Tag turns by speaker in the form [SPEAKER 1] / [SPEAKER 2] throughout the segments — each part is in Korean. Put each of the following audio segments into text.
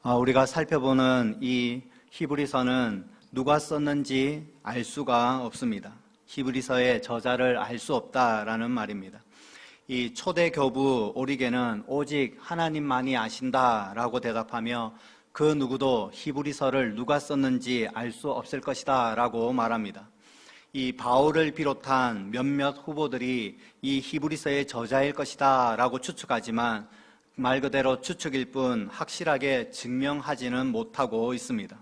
[SPEAKER 1] 우리가 살펴보는 이 히브리서는 누가 썼는지 알 수가 없습니다. 히브리서의 저자를 알 수 없다라는 말입니다. 이 초대 교부 오리겐은 오직 하나님만이 아신다라고 대답하며 그 누구도 히브리서를 누가 썼는지 알 수 없을 것이다 라고 말합니다. 이 바울을 비롯한 몇몇 후보들이 이 히브리서의 저자일 것이다 라고 추측하지만 말 그대로 추측일 뿐 확실하게 증명하지는 못하고 있습니다.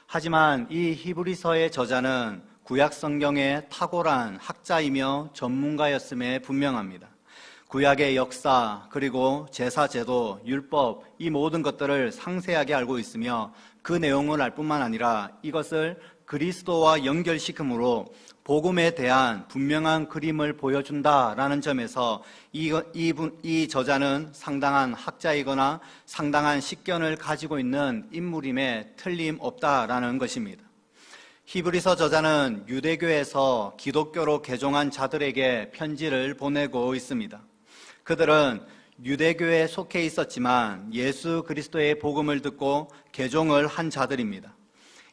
[SPEAKER 1] 하지만 이 히브리서의 저자는 구약 성경의 탁월한 학자이며 전문가였음에 분명합니다. 구약의 역사, 그리고 제사 제도, 율법, 이 모든 것들을 상세하게 알고 있으며 그 내용을 알 뿐만 아니라 이것을 그리스도와 연결시킴으로 복음에 대한 분명한 그림을 보여준다라는 점에서 이 저자는 상당한 학자이거나 상당한 식견을 가지고 있는 인물임에 틀림없다라는 것입니다. 히브리서 저자는 유대교에서 기독교로 개종한 자들에게 편지를 보내고 있습니다. 그들은 유대교에 속해 있었지만 예수 그리스도의 복음을 듣고 개종을 한 자들입니다.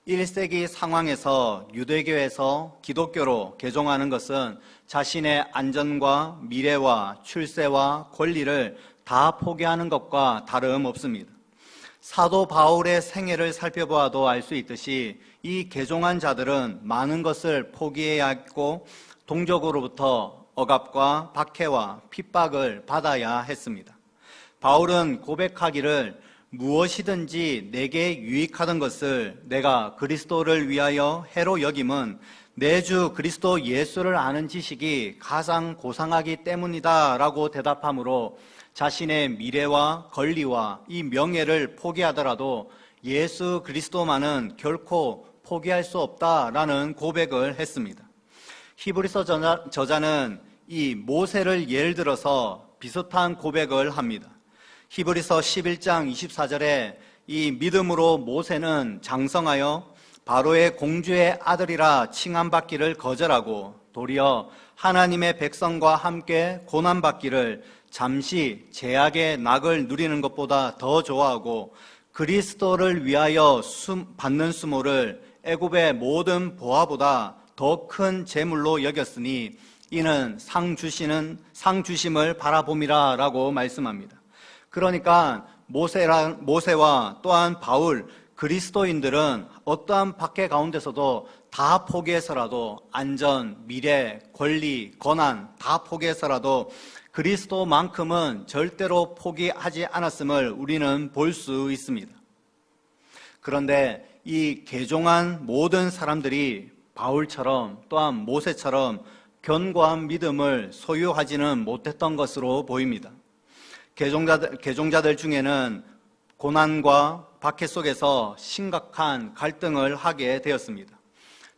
[SPEAKER 1] 1세기 상황에서 유대교에서 기독교로 개종하는 것은 자신의 안전과 미래와 출세와 권리를 다 포기하는 것과 다름없습니다. 사도 바울의 생애를 살펴보아도 알 수 있듯이 이 개종한 자들은 많은 것을 포기해야 했고 동족으로부터 억압과 박해와 핍박을 받아야 했습니다. 바울은 고백하기를 무엇이든지 내게 유익하던 것을 내가 그리스도를 위하여 해로 여김은 내 주 그리스도 예수를 아는 지식이 가장 고상하기 때문이다 라고 대답하므로 자신의 미래와 권리와 이 명예를 포기하더라도 예수 그리스도만은 결코 포기할 수 없다라는 고백을 했습니다. 히브리서 저자는 이 모세를 예를 들어서 비슷한 고백을 합니다. 히브리서 11장 24절에 이 믿음으로 모세는 장성하여 바로의 공주의 아들이라 칭함받기를 거절하고 도리어 하나님의 백성과 함께 고난받기를 잠시 제약의 낙을 누리는 것보다 더 좋아하고 그리스도를 위하여 받는 수모를 애굽의 모든 보화보다 더 큰 재물로 여겼으니 이는 상 주심을 바라봄이라 라고 말씀합니다. 그러니까 모세와 또한 바울, 그리스도인들은 어떠한 박해 가운데서도 다 포기해서라도 안전, 미래, 권리, 권한 다 포기해서라도 그리스도만큼은 절대로 포기하지 않았음을 우리는 볼 수 있습니다. 그런데 이 개종한 모든 사람들이 바울처럼 또한 모세처럼 견고한 믿음을 소유하지는 못했던 것으로 보입니다. 개종자들 중에는 고난과 박해 속에서 심각한 갈등을 하게 되었습니다.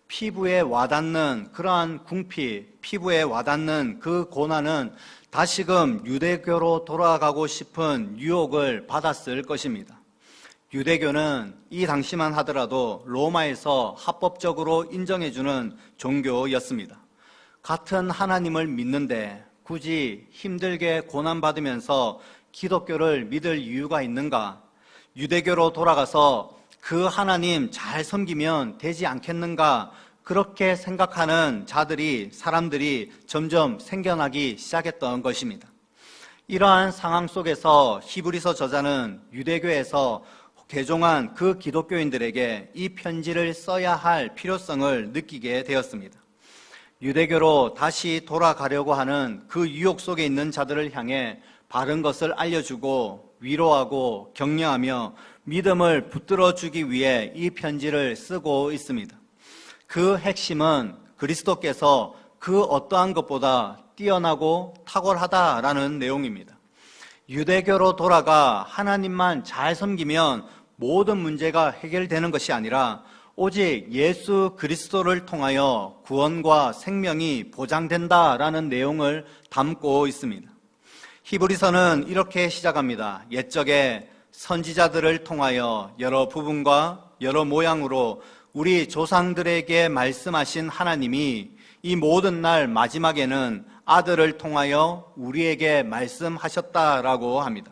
[SPEAKER 1] 피부에 와닿는 그러한 궁피, 피부에 와닿는 그 고난은 다시금 유대교로 돌아가고 싶은 유혹을 받았을 것입니다. 유대교는 이 당시만 하더라도 로마에서 합법적으로 인정해주는 종교였습니다. 같은 하나님을 믿는데 굳이 힘들게 고난받으면서 기독교를 믿을 이유가 있는가? 유대교로 돌아가서 그 하나님 잘 섬기면 되지 않겠는가? 그렇게 생각하는 사람들이 점점 생겨나기 시작했던 것입니다. 이러한 상황 속에서 히브리서 저자는 유대교에서 개종한 그 기독교인들에게 이 편지를 써야 할 필요성을 느끼게 되었습니다. 유대교로 다시 돌아가려고 하는 그 유혹 속에 있는 자들을 향해 바른 것을 알려주고 위로하고 격려하며 믿음을 붙들어주기 위해 이 편지를 쓰고 있습니다. 그 핵심은 그리스도께서 그 어떠한 것보다 뛰어나고 탁월하다라는 내용입니다. 유대교로 돌아가 하나님만 잘 섬기면 모든 문제가 해결되는 것이 아니라 오직 예수 그리스도를 통하여 구원과 생명이 보장된다라는 내용을 담고 있습니다. 히브리서는 이렇게 시작합니다. 옛적에 선지자들을 통하여 여러 부분과 여러 모양으로 우리 조상들에게 말씀하신 하나님이 이 모든 날 마지막에는 아들을 통하여 우리에게 말씀하셨다라고 합니다.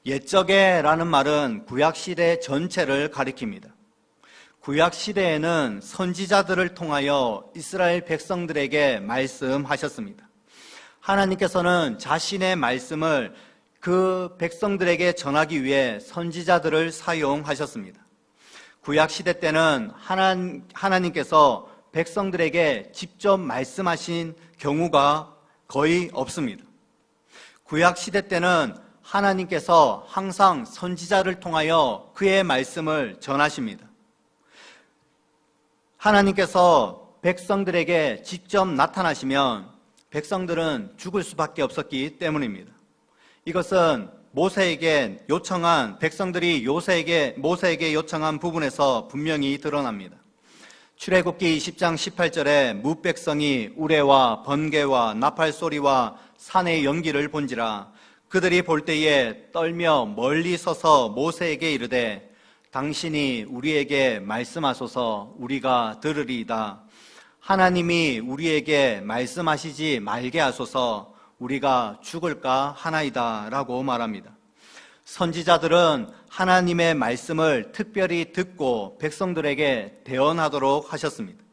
[SPEAKER 1] 옛적에라는 말은 구약시대 전체를 가리킵니다. 구약시대에는 선지자들을 통하여 이스라엘 백성들에게 말씀하셨습니다. 하나님께서는 자신의 말씀을 그 백성들에게 전하기 위해 선지자들을 사용하셨습니다. 구약시대 때는 하나님께서 백성들에게 직접 말씀하신 경우가 거의 없습니다. 구약시대 때는 하나님께서 항상 선지자를 통하여 그의 말씀을 전하십니다. 하나님께서 백성들에게 직접 나타나시면 백성들은 죽을 수밖에 없었기 때문입니다. 이것은 모세에게 요청한 백성들이 모세에게 요청한 부분에서 분명히 드러납니다. 출애굽기 20장 18절에 무백성이 우레와 번개와 나팔 소리와 산의 연기를 본지라 그들이 볼 때에 떨며 멀리 서서 모세에게 이르되 당신이 우리에게 말씀하소서 우리가 들으리이다. 하나님이 우리에게 말씀하시지 말게 하소서 우리가 죽을까 하나이다 라고 말합니다. 선지자들은 하나님의 말씀을 특별히 듣고 백성들에게 대언하도록 하셨습니다.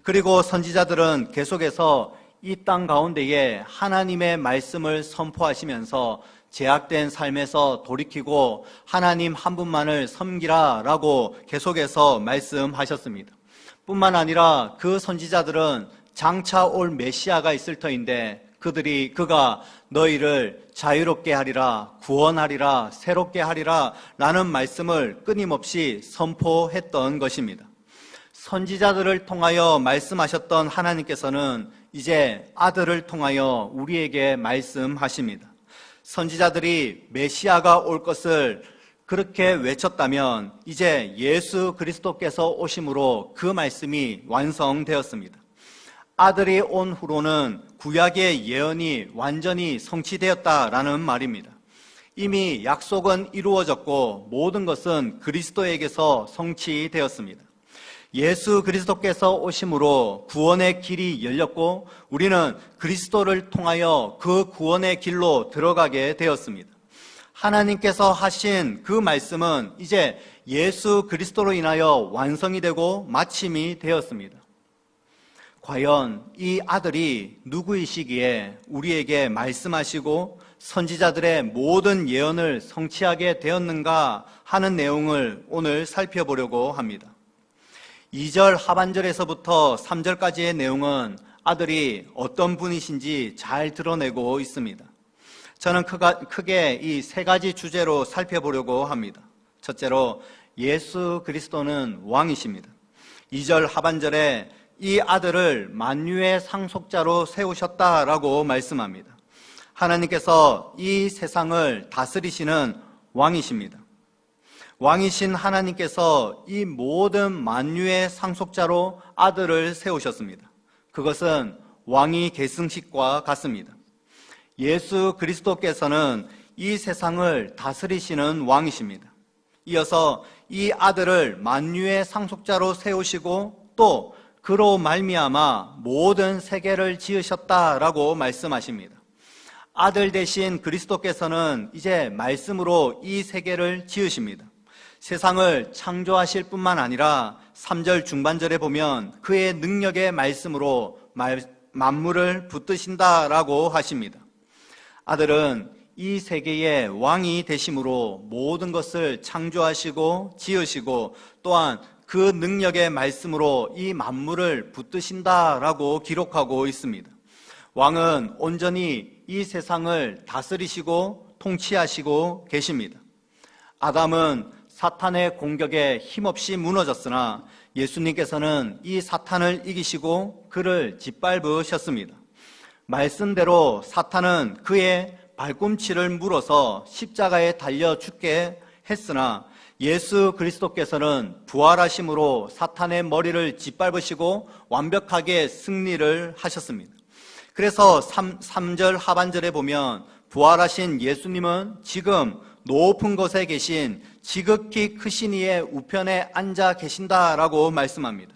[SPEAKER 1] 그리고 선지자들은 계속해서 이 땅 가운데에 하나님의 말씀을 선포하시면서 제약된 삶에서 돌이키고 하나님 한 분만을 섬기라 라고 계속해서 말씀하셨습니다. 뿐만 아니라 그 선지자들은 장차 올 메시아가 있을 터인데 그가 너희를 자유롭게 하리라, 구원하리라, 새롭게 하리라 라는 말씀을 끊임없이 선포했던 것입니다. 선지자들을 통하여 말씀하셨던 하나님께서는 이제 아들을 통하여 우리에게 말씀하십니다. 선지자들이 메시아가 올 것을 그렇게 외쳤다면 이제 예수 그리스도께서 오심으로 그 말씀이 완성되었습니다. 아들이 온 후로는 구약의 예언이 완전히 성취되었다라는 말입니다. 이미 약속은 이루어졌고 모든 것은 그리스도에게서 성취되었습니다. 예수 그리스도께서 오심으로 구원의 길이 열렸고 우리는 그리스도를 통하여 그 구원의 길로 들어가게 되었습니다. 하나님께서 하신 그 말씀은 이제 예수 그리스도로 인하여 완성이 되고 마침이 되었습니다. 과연 이 아들이 누구이시기에 우리에게 말씀하시고 선지자들의 모든 예언을 성취하게 되었는가 하는 내용을 오늘 살펴보려고 합니다. 2절 하반절에서부터 3절까지의 내용은 아들이 어떤 분이신지 잘 드러내고 있습니다. 저는 크게 이 세 가지 주제로 살펴보려고 합니다. 첫째로 예수 그리스도는 왕이십니다. 2절 하반절에 이 아들을 만유의 상속자로 세우셨다라고 말씀합니다. 하나님께서 이 세상을 다스리시는 왕이십니다. 왕이신 하나님께서 이 모든 만유의 상속자로 아들을 세우셨습니다. 그것은 왕위 계승식과 같습니다. 예수 그리스도께서는 이 세상을 다스리시는 왕이십니다. 이어서 이 아들을 만유의 상속자로 세우시고 또 그로 말미암아 모든 세계를 지으셨다라고 말씀하십니다. 아들 되신 그리스도께서는 이제 말씀으로 이 세계를 지으십니다. 세상을 창조하실 뿐만 아니라 3절 중반절에 보면 그의 능력의 말씀으로 만물을 붙드신다라고 하십니다. 아들은 이 세계의 왕이 되심으로 모든 것을 창조하시고 지으시고 또한 그 능력의 말씀으로 이 만물을 붙드신다라고 기록하고 있습니다. 왕은 온전히 이 세상을 다스리시고 통치하시고 계십니다. 아담은 사탄의 공격에 힘없이 무너졌으나 예수님께서는 이 사탄을 이기시고 그를 짓밟으셨습니다. 말씀대로 사탄은 그의 발꿈치를 물어서 십자가에 달려 죽게 했으나 예수 그리스도께서는 부활하심으로 사탄의 머리를 짓밟으시고 완벽하게 승리를 하셨습니다. 그래서 3절 하반절에 보면 부활하신 예수님은 지금 높은 곳에 계신 지극히 크신 이의 우편에 앉아 계신다라고 말씀합니다.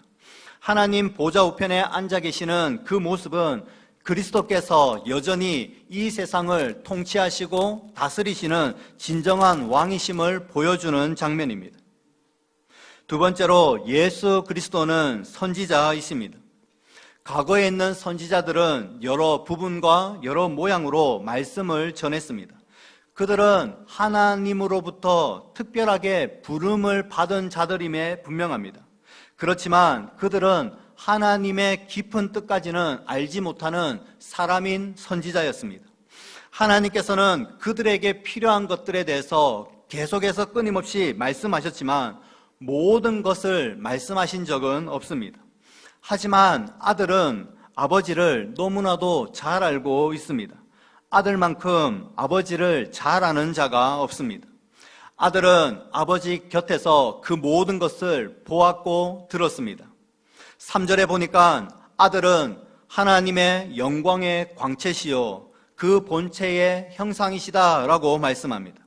[SPEAKER 1] 하나님 보좌 우편에 앉아 계시는 그 모습은 그리스도께서 여전히 이 세상을 통치하시고 다스리시는 진정한 왕이심을 보여주는 장면입니다. 두 번째로 예수 그리스도는 선지자이십니다. 과거에 있는 선지자들은 여러 부분과 여러 모양으로 말씀을 전했습니다. 그들은 하나님으로부터 특별하게 부름을 받은 자들임에 분명합니다. 그렇지만 그들은 하나님의 깊은 뜻까지는 알지 못하는 사람인 선지자였습니다. 하나님께서는 그들에게 필요한 것들에 대해서 계속해서 끊임없이 말씀하셨지만 모든 것을 말씀하신 적은 없습니다. 하지만 아들은 아버지를 너무나도 잘 알고 있습니다. 아들만큼 아버지를 잘 아는 자가 없습니다. 아들은 아버지 곁에서 그 모든 것을 보았고 들었습니다. 3절에 보니까 아들은 하나님의 영광의 광채시요 그 본체의 형상이시다라고 말씀합니다.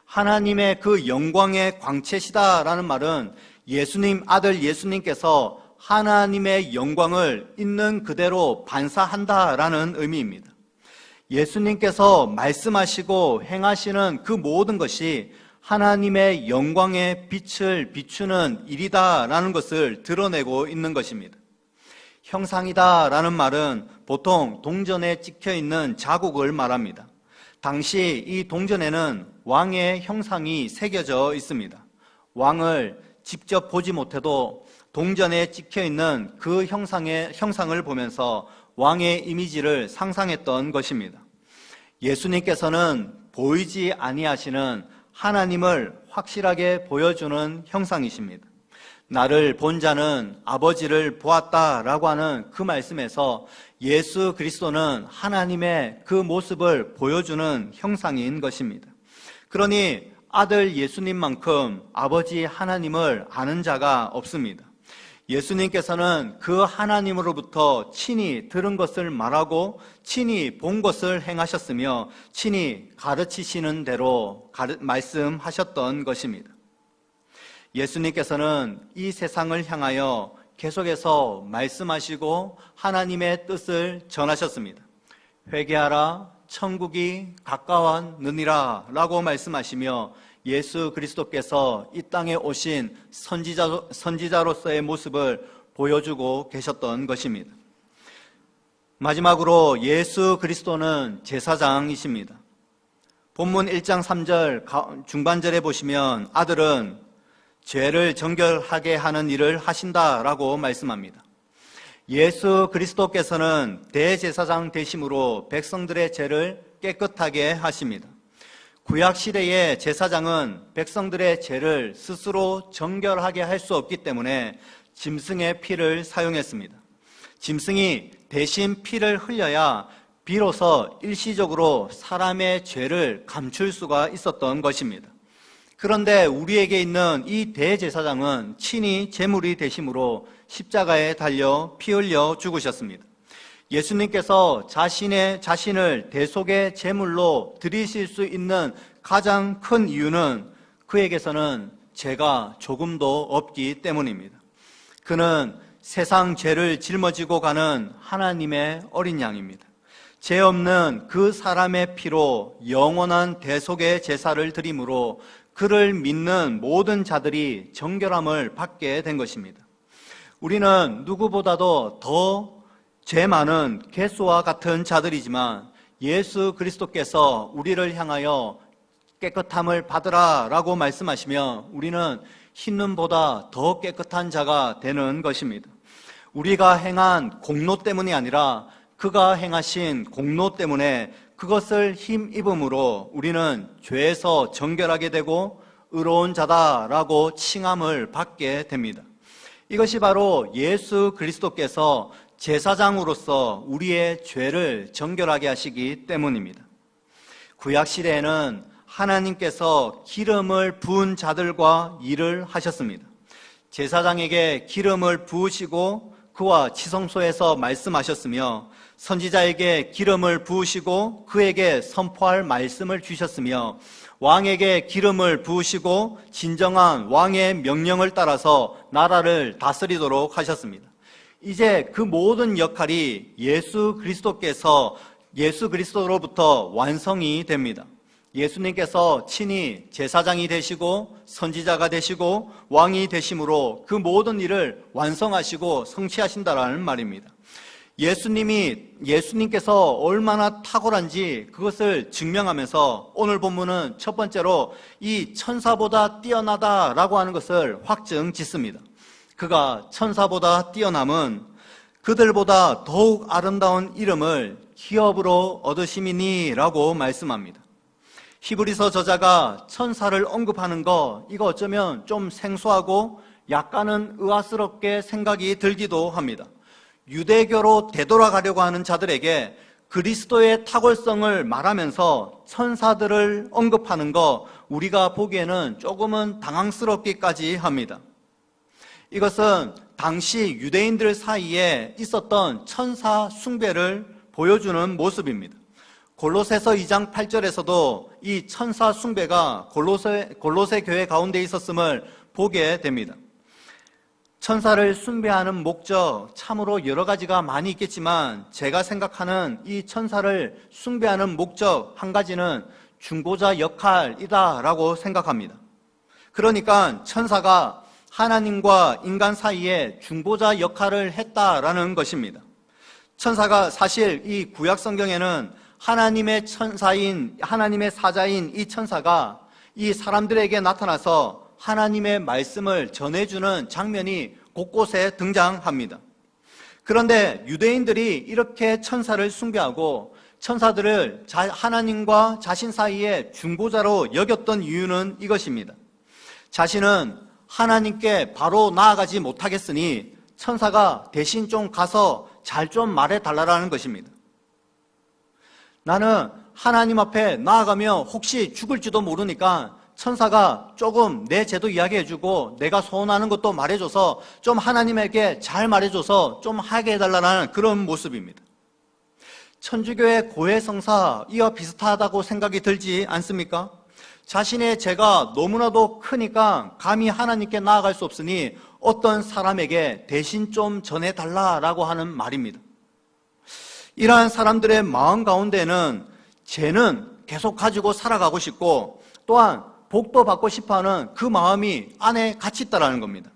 [SPEAKER 1] 하나님의 그 영광의 광채시다라는 말은 예수님 아들 예수님께서 하나님의 영광을 있는 그대로 반사한다라는 의미입니다. 예수님께서 말씀하시고 행하시는 그 모든 것이 하나님의 영광의 빛을 비추는 일이다라는 것을 드러내고 있는 것입니다. 형상이다라는 말은 보통 동전에 찍혀 있는 자국을 말합니다. 당시 이 동전에는 왕의 형상이 새겨져 있습니다. 왕을 직접 보지 못해도 동전에 찍혀 있는 그 형상을 보면서 왕의 이미지를 상상했던 것입니다. 예수님께서는 보이지 아니하시는 하나님을 확실하게 보여주는 형상이십니다. 나를 본 자는 아버지를 보았다라고 하는 그 말씀에서 예수 그리스도는 하나님의 그 모습을 보여주는 형상인 것입니다. 그러니 아들 예수님만큼 아버지 하나님을 아는 자가 없습니다. 예수님께서는 그 하나님으로부터 친히 들은 것을 말하고 친히 본 것을 행하셨으며 친히 가르치시는 대로 말씀하셨던 것입니다. 예수님께서는 이 세상을 향하여 계속해서 말씀하시고 하나님의 뜻을 전하셨습니다. 회개하라, 천국이 가까웠느니라 라고 말씀하시며 예수 그리스도께서 이 땅에 오신 선지자로서의 모습을 보여주고 계셨던 것입니다. 마지막으로 예수 그리스도는 제사장이십니다. 본문 1장 3절 중반절에 보시면 아들은 죄를 정결하게 하는 일을 하신다라고 말씀합니다. 예수 그리스도께서는 대제사장 되심으로 백성들의 죄를 깨끗하게 하십니다. 구약시대의 제사장은 백성들의 죄를 스스로 정결하게 할 수 없기 때문에 짐승의 피를 사용했습니다. 짐승이 대신 피를 흘려야 비로소 일시적으로 사람의 죄를 감출 수가 있었던 것입니다. 그런데 우리에게 있는 이 대제사장은 친히 제물이 되심으로 십자가에 달려 피 흘려 죽으셨습니다. 예수님께서 자신을 대속의 제물로 드리실 수 있는 가장 큰 이유는 그에게서는 죄가 조금도 없기 때문입니다. 그는 세상 죄를 짊어지고 가는 하나님의 어린 양입니다. 죄 없는 그 사람의 피로 영원한 대속의 제사를 드림으로 그를 믿는 모든 자들이 정결함을 받게 된 것입니다. 우리는 누구보다도 더 죄 많은 갯소와 같은 자들이지만 예수 그리스도께서 우리를 향하여 깨끗함을 받으라 라고 말씀하시며 우리는 흰눈보다 더 깨끗한 자가 되는 것입니다. 우리가 행한 공로 때문이 아니라 그가 행하신 공로 때문에 그것을 힘입음으로 우리는 죄에서 정결하게 되고 의로운 자다라고 칭함을 받게 됩니다. 이것이 바로 예수 그리스도께서 제사장으로서 우리의 죄를 정결하게 하시기 때문입니다. 구약시대에는 하나님께서 기름을 부은 자들과 일을 하셨습니다. 제사장에게 기름을 부으시고 그와 지성소에서 말씀하셨으며 선지자에게 기름을 부으시고 그에게 선포할 말씀을 주셨으며 왕에게 기름을 부으시고 진정한 왕의 명령을 따라서 나라를 다스리도록 하셨습니다. 이제 그 모든 역할이 예수 그리스도로부터 완성이 됩니다. 예수님께서 친히 제사장이 되시고 선지자가 되시고 왕이 되심으로 그 모든 일을 완성하시고 성취하신다라는 말입니다. 예수님께서 얼마나 탁월한지 그것을 증명하면서 오늘 본문은 첫 번째로 이 천사보다 뛰어나다라고 하는 것을 확증 짓습니다. 그가 천사보다 뛰어남은 그들보다 더욱 아름다운 이름을 기업으로 얻으심이니라고 말씀합니다. 히브리서 저자가 천사를 언급하는 거, 이거 어쩌면 좀 생소하고 약간은 의아스럽게 생각이 들기도 합니다. 유대교로 되돌아가려고 하는 자들에게 그리스도의 탁월성을 말하면서 천사들을 언급하는 거, 우리가 보기에는 조금은 당황스럽기까지 합니다. 이것은 당시 유대인들 사이에 있었던 천사 숭배를 보여주는 모습입니다. 골로새서 2장 8절에서도 이 천사 숭배가 골로새 교회 가운데 있었음을 보게 됩니다. 천사를 숭배하는 목적, 참으로 여러 가지가 많이 있겠지만 제가 생각하는 이 천사를 숭배하는 목적 한 가지는 중보자 역할이다라고 생각합니다. 그러니까 천사가 하나님과 인간 사이에 중보자 역할을 했다라는 것입니다. 천사가 사실 이 구약 성경에는 하나님의 사자인 이 천사가 이 사람들에게 나타나서 하나님의 말씀을 전해주는 장면이 곳곳에 등장합니다. 그런데 유대인들이 이렇게 천사를 숭배하고 천사들을 하나님과 자신 사이에 중보자로 여겼던 이유는 이것입니다. 자신은 하나님께 바로 나아가지 못하겠으니 천사가 대신 좀 가서 잘 좀 말해달라는 것입니다. 나는 하나님 앞에 나아가면 혹시 죽을지도 모르니까 천사가 조금 내 죄도 이야기해주고 내가 소원하는 것도 말해줘서 좀 하나님에게 잘 말해줘서 좀 하게 해달라는 그런 모습입니다. 천주교의 고해성사, 이와 비슷하다고 생각이 들지 않습니까? 자신의 죄가 너무나도 크니까 감히 하나님께 나아갈 수 없으니 어떤 사람에게 대신 좀 전해달라라고 하는 말입니다. 이러한 사람들의 마음 가운데는 죄는 계속 가지고 살아가고 싶고 또한 복도 받고 싶어하는 그 마음이 안에 같이 있다는 겁니다.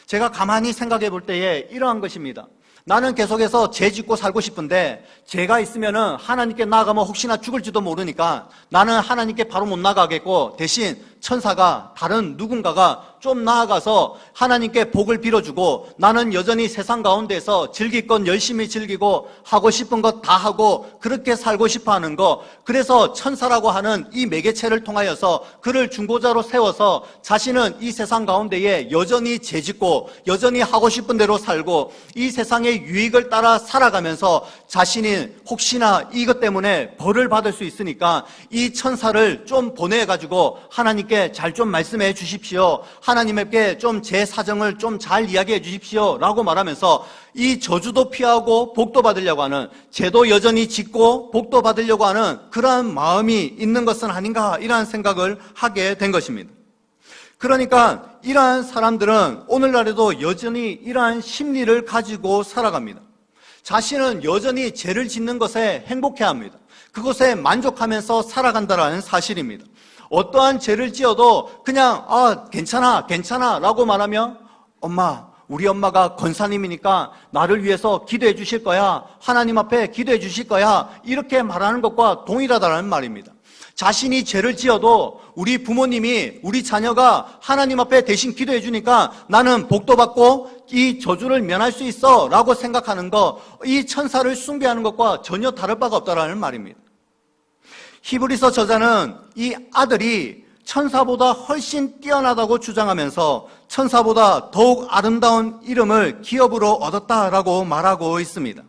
[SPEAKER 1] 제가 가만히 생각해 볼 때에 이러한 것입니다. 나는 계속해서 죄 짓고 살고 싶은데 죄가 있으면은 하나님께 나아가면 혹시나 죽을지도 모르니까 나는 하나님께 바로 못 나가겠고 대신 천사가 다른 누군가가 좀 나아가서 하나님께 복을 빌어주고 나는 여전히 세상 가운데서 즐길 건 열심히 즐기고 하고 싶은 것 다 하고 그렇게 살고 싶어 하는 거, 그래서 천사라고 하는 이 매개체를 통하여서 그를 중보자로 세워서 자신은 이 세상 가운데에 여전히 죄 짓고 여전히 하고 싶은 대로 살고 이 세상의 유익을 따라 살아가면서 자신이 혹시나 이것 때문에 벌을 받을 수 있으니까 이 천사를 좀 보내가지고 하나님께 잘 좀 말씀해 주십시오. 하나님께 좀 제 사정을 좀 잘 이야기해 주십시오. 라고 말하면서 이 저주도 피하고 복도 받으려고 하는, 죄도 여전히 짓고 복도 받으려고 하는 그러한 마음이 있는 것은 아닌가, 이러한 생각을 하게 된 것입니다. 그러니까 이러한 사람들은 오늘날에도 여전히 이러한 심리를 가지고 살아갑니다. 자신은 여전히 죄를 짓는 것에 행복해합니다. 그것에 만족하면서 살아간다는 사실입니다. 어떠한 죄를 지어도 그냥 괜찮아 라고 말하면 우리 엄마가 권사님이니까 나를 위해서 기도해 주실 거야, 하나님 앞에 기도해 주실 거야, 이렇게 말하는 것과 동일하다는 말입니다. 자신이 죄를 지어도 우리 부모님이, 우리 자녀가 하나님 앞에 대신 기도해 주니까 나는 복도 받고 이 저주를 면할 수 있어 라고 생각하는 거, 이 천사를 숭배하는 것과 전혀 다를 바가 없다는 말입니다. 히브리서 저자는 이 아들이 천사보다 훨씬 뛰어나다고 주장하면서 천사보다 더욱 아름다운 이름을 기업으로 얻었다라고 말하고 있습니다.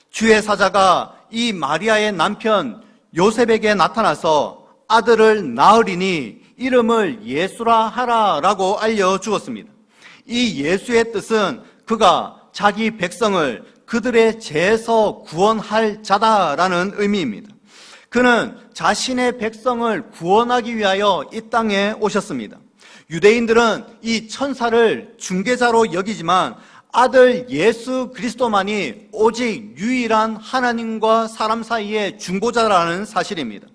[SPEAKER 1] 주의 사자가 이 마리아의 남편 요셉에게 나타나서 아들을 낳으리니 이름을 예수라 하라라고 알려주었습니다. 이 예수의 뜻은 그가 자기 백성을 그들의 죄에서 구원할 자다라는 의미입니다. 그는 자신의 백성을 구원하기 위하여 이 땅에 오셨습니다. 유대인들은 이 천사를 중개자로 여기지만 아들 예수 그리스도만이 오직 유일한 하나님과 사람 사이의 중보자라는 사실입니다.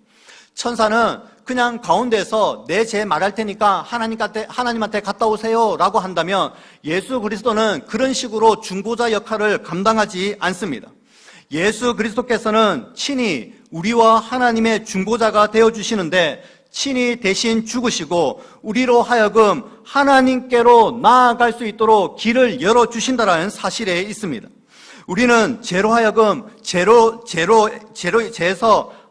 [SPEAKER 1] 천사는 그냥 가운데서 내 죄 말할 테니까 하나님한테 갔다 오세요 라고 한다면 예수 그리스도는 그런 식으로 중보자 역할을 감당하지 않습니다. 예수 그리스도께서는 친히 우리와 하나님의 중보자가 되어주시는데 친히 대신 죽으시고 우리로 하여금 하나님께로 나아갈 수 있도록 길을 열어주신다라는 사실에 있습니다. 우리는 죄로 하여금 죄에서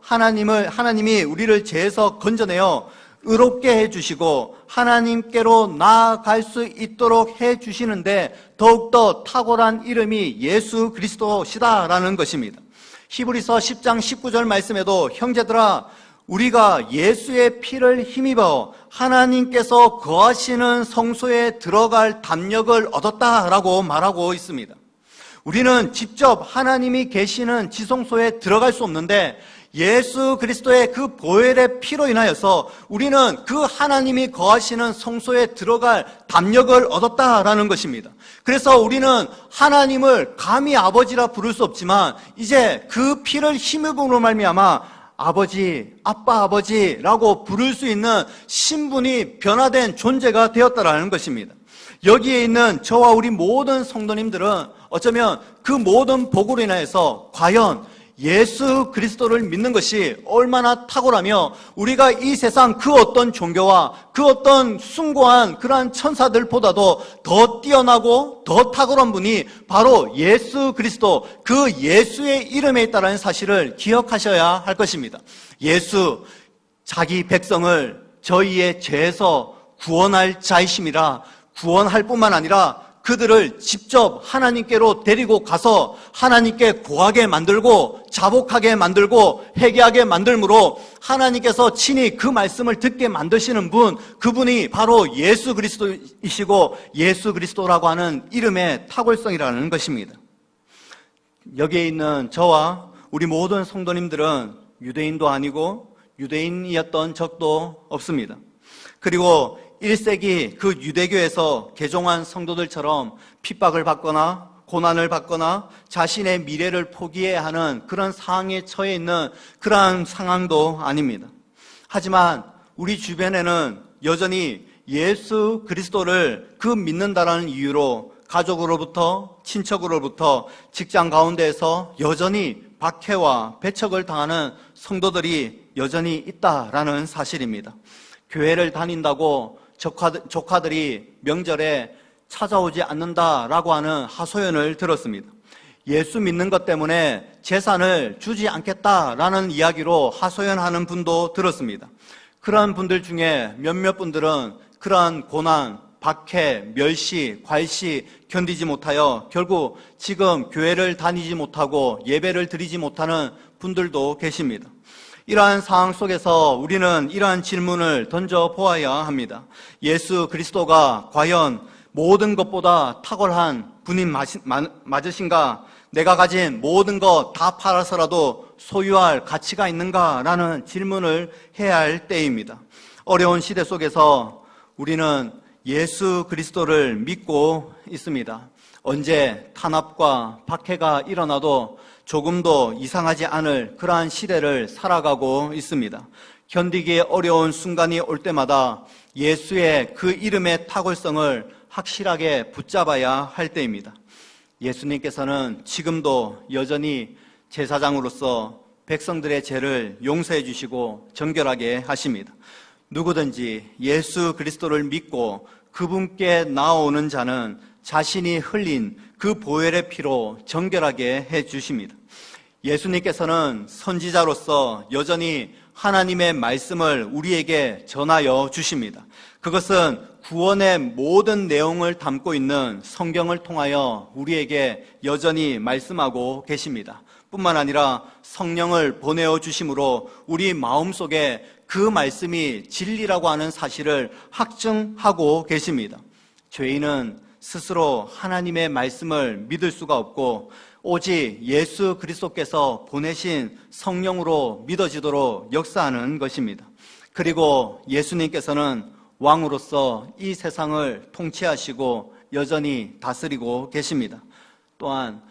[SPEAKER 1] 하나님이 우리를 죄에서 건져내어 의롭게 해주시고 하나님께로 나아갈 수 있도록 해주시는데 더욱더 탁월한 이름이 예수 그리스도시다라는 것입니다. 히브리서 10장 19절 말씀에도 형제들아 우리가 예수의 피를 힘입어 하나님께서 거하시는 성소에 들어갈 담력을 얻었다라고 말하고 있습니다. 우리는 직접 하나님이 계시는 지성소에 들어갈 수 없는데 예수 그리스도의 그 보혈의 피로 인하여서 우리는 그 하나님이 거하시는 성소에 들어갈 담력을 얻었다라는 것입니다. 그래서 우리는 하나님을 감히 아버지라 부를 수 없지만 이제 그 피를 힘입음으로 말미암아 아버지, 아빠 아버지라고 부를 수 있는 신분이 변화된 존재가 되었다라는 것입니다. 여기에 있는 저와 우리 모든 성도님들은 어쩌면 그 모든 복으로 인하여서 과연 예수 그리스도를 믿는 것이 얼마나 탁월하며 우리가 이 세상 그 어떤 종교와 그 어떤 숭고한 그러한 천사들보다도 더 뛰어나고 더 탁월한 분이 바로 예수 그리스도, 그 예수의 이름에 있다는 사실을 기억하셔야 할 것입니다. 예수, 자기 백성을 저희의 죄에서 구원할 자이심이라 구원할 뿐만 아니라 그들을 직접 하나님께로 데리고 가서 하나님께 고하게 만들고 자복하게 만들고 회개하게 만들므로 하나님께서 친히 그 말씀을 듣게 만드시는 분, 그분이 바로 예수 그리스도이시고 예수 그리스도라고 하는 이름의 탁월성이라는 것입니다. 여기에 있는 저와 우리 모든 성도님들은 유대인도 아니고 유대인이었던 적도 없습니다. 그리고 1세기 그 유대교에서 개종한 성도들처럼 핍박을 받거나 고난을 받거나 자신의 미래를 포기해야 하는 그런 상황에 처해 있는 그러한 상황도 아닙니다. 하지만 우리 주변에는 여전히 예수 그리스도를 그 믿는다라는 이유로 가족으로부터 친척으로부터 직장 가운데에서 여전히 박해와 배척을 당하는 성도들이 여전히 있다라는 사실입니다. 교회를 다닌다고 조카들이 명절에 찾아오지 않는다라고 하는 하소연을 들었습니다. 예수 믿는 것 때문에 재산을 주지 않겠다라는 이야기로 하소연하는 분도 들었습니다. 그러한 분들 중에 몇몇 분들은 그러한 고난, 박해, 멸시, 괄시 견디지 못하여 결국 지금 교회를 다니지 못하고 예배를 드리지 못하는 분들도 계십니다. 이러한 상황 속에서 우리는 이러한 질문을 던져보아야 합니다. 예수 그리스도가 과연 모든 것보다 탁월한 분인 맞으신가? 내가 가진 모든 것 다 팔아서라도 소유할 가치가 있는가? 라는 질문을 해야 할 때입니다. 어려운 시대 속에서 우리는 예수 그리스도를 믿고 있습니다. 언제 탄압과 박해가 일어나도 조금도 이상하지 않을 그러한 시대를 살아가고 있습니다. 견디기 어려운 순간이 올 때마다 예수의 그 이름의 탁월성을 확실하게 붙잡아야 할 때입니다. 예수님께서는 지금도 여전히 제사장으로서 백성들의 죄를 용서해 주시고 정결하게 하십니다. 누구든지 예수 그리스도를 믿고 그분께 나오는 자는 자신이 흘린 그 보혈의 피로 정결하게 해 주십니다. 예수님께서는 선지자로서 여전히 하나님의 말씀을 우리에게 전하여 주십니다. 그것은 구원의 모든 내용을 담고 있는 성경을 통하여 우리에게 여전히 말씀하고 계십니다. 뿐만 아니라 성령을 보내어 주심으로 우리 마음속에 그 말씀이 진리라고 하는 사실을 확증하고 계십니다. 죄인은 스스로 하나님의 말씀을 믿을 수가 없고 오직 예수 그리스도께서 보내신 성령으로 믿어지도록 역사하는 것입니다. 그리고 예수님께서는 왕으로서 이 세상을 통치하시고 여전히 다스리고 계십니다. 또한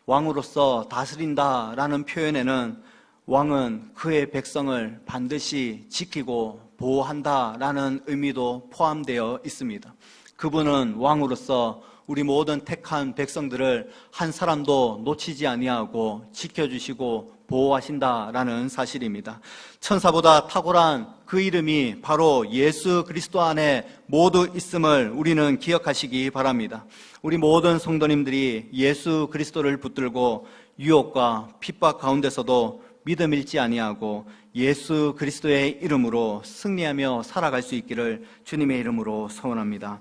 [SPEAKER 1] 왕으로서 다스린다라는 표현에는 왕은 그의 백성을 반드시 지키고 보호한다라는 의미도 포함되어 있습니다. 그분은 왕으로서 우리 모든 택한 백성들을 한 사람도 놓치지 아니하고 지켜주시고 보호하신다라는 사실입니다. 천사보다 탁월한 그 이름이 바로 예수 그리스도 안에 모두 있음을 우리는 기억하시기 바랍니다. 우리 모든 성도님들이 예수 그리스도를 붙들고 유혹과 핍박 가운데서도 믿음 잃지 아니하고 예수 그리스도의 이름으로 승리하며 살아갈 수 있기를 주님의 이름으로 소원합니다.